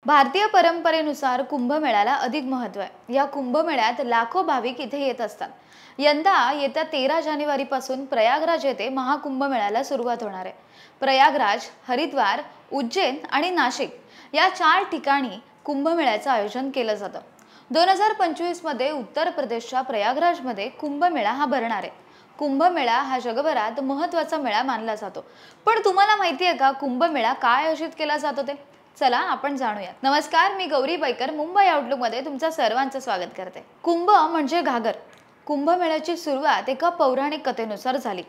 भारतीय परंपरेनुसार कुंभमेळ्याला अधिक महत्त्व आहे। या कुंभमेळ्यात लाखो भाविक इथे येत असतात। यंदा येत्या 13 जानेवारीपासून प्रयागराज येथे महाकुंभमेळ्याला सुरुवात होणार आहे। प्रयागराज, हरिद्वार, उज्जैन आणि नाशिक या 4 ठिकाणी कुंभमेळ्याचं आयोजन केलं जातं। 2025 मध्ये उत्तर प्रदेशच्या प्रयागराजमध्ये कुंभमेळा हा भरणार आहे। कुंभमेळा हा जगभरात महत्त्वाचा मेळा मानला जातो। पण तुम्हाला माहिती आहे का कुंभमेळा का आयोजित केला जातो ते? चला आपण जाणूया। नमस्कार, मी गौरी बैकर मुंबई आउटलुक मध्ये तुमचं सर्वांचं स्वागत करते। कुंभ म्हणजे घागर। कुंभमेळ्याची सुरुवात एका पौराणिक कथेनुसार झाली।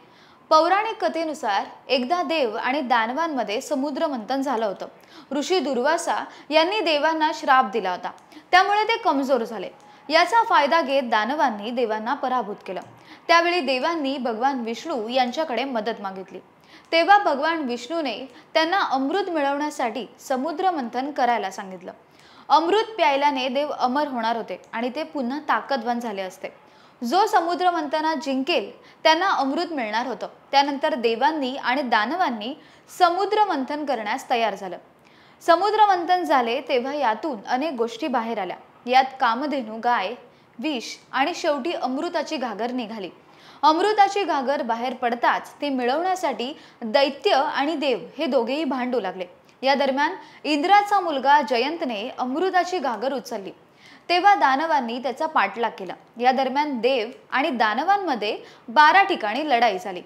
पौराणिक कथेनुसार एकदा देव आणि दानवांमध्ये समुद्र मंथन झालं होतं। ऋषी दुर्वासा यांनी देवांना श्राप दिला होता, त्यामुळे ते कमजोर झाले। याचा फायदा घेत दानवांनी देवांना पराभूत केलं। त्यावेळी देवांनी भगवान विष्णू यांच्याकडे मदत मागितली। तेव्हा भगवान विष्णूने त्यांना अमृत मिळवण्यासाठी समुद्र मंथन करायला सांगितलं। अमृत प्यायल्याने देव अमर होणार होते आणि ते पुन्हा ताकदवान झाले असते। जो समुद्र मंथनात जिंकेल त्यांना अमृत मिळणार होतं। त्यानंतर देवांनी आणि दानवांनी समुद्र मंथन करण्यास तयार झालं। समुद्र मंथन झाले तेव्हा यातून अनेक गोष्टी बाहेर आल्या। यात कामधेनू, गाय, विष आणि शेवटी अमृताची घागर निघाली। अमृताची घागर बाहेर पडताच ते मिळवण्यासाठी दैत्य आणि देव हे दोघेही भांडू लागले। या दरम्यान इंद्राचा मुलगा जयंतने अमृताची घागर उचलली, तेव्हा दानवांनी त्याचा पाठलाग केला। या दरम्यान देव आणि दानवांमध्ये 12 ठिकाणी लढाई झाली।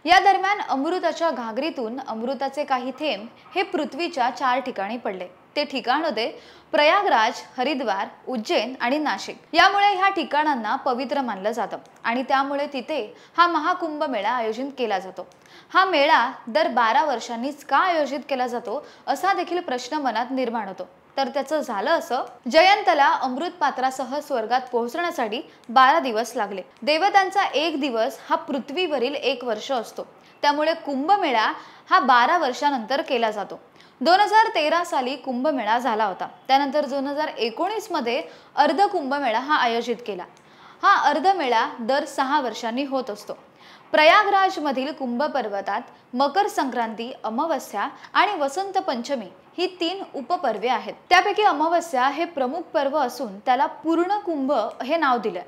या दरम्यान अमृताच्या घागरीतून अमृताचे काही थेंब हे पृथ्वीच्या 4 ठिकाणी पडले। ते ठिकाण होते प्रयागराज, हरिद्वार, उज्जैन आणि नाशिक। यामुळे ह्या ठिकाणांना पवित्र मानलं जातं आणि त्यामुळे तिथे हा महाकुंभ मेळा आयोजित केला जातो। हा मेळा दर 12 वर्षांनीच का आयोजित केला जातो असा देखील प्रश्न मनात निर्माण होतो। तर त्याचं झालं असं, जयंतला अमृत पात्रासह स्वर्गात पोहोचण्यासाठी 12 दिवस लागले। देवतांचा 1 दिवस हा पृथ्वीवरील 1 वर्ष असतो, त्यामुळे कुंभमेळा हा 12 वर्षानंतर केला जातो। 2013 साली कुंभमेळा झाला होता। त्यानंतर 2019 मध्ये अर्ध कुंभमेळा हा आयोजित केला। हा अर्ध मेळा दर 6 वर्षांनी होत असतो। प्रयागराज मधील कुंभ पर्वतात मकर संक्रांती, अमावस्या आणि वसंत पंचमी ही 3 उपपर्वे आहेत। त्यापैकी अमावस्या हे प्रमुख पर्व असून त्याला पूर्ण कुंभ हे नाव दिले।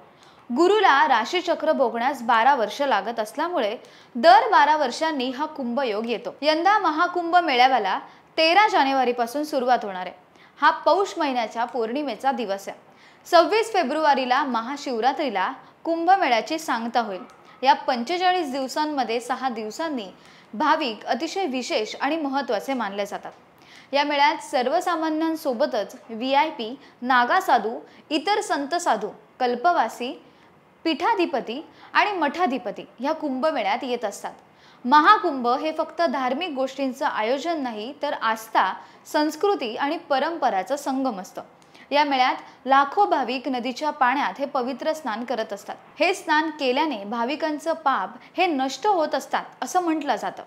गुरुला राशीचक्र भोगण्यास 12 वर्ष लागत असल्यामुळे दर 12 वर्षांनी हा कुंभयोग येतो। यंदा महाकुंभ मेळ्याला 13 जानेवारीपासून सुरुवात होणार आहे। हा पौष महिन्याच्या पौर्णिमेचा दिवस आहे। 26 फेब्रुवारीला महाशिवरात्रीला कुंभमेळ्याची सांगता होईल। या 45 दिवसांमध्ये 6 दिवसांनी भाविक अतिशय विशेष आणि महत्त्वाचे मानले जातात। या मेळ्यात सर्वसामान्यांसोबतच VIP, नागासाधू, इतर संत साधू, कल्पवासी, पीठाधिपती आणि मठाधिपती या कुंभमेळ्यात येत असतात। महाकुंभ हे फक्त धार्मिक गोष्टींचं आयोजन नाही, तर आस्था, संस्कृती आणि परंपराचं संगम असतं। या मेळ्यात लाखो भाविक नदीच्या पाण्यात हे पवित्र स्नान करत असतात। हे स्नान केल्याने भाविकांचं पाप हे नष्ट होत असतात असं म्हटलं जातं।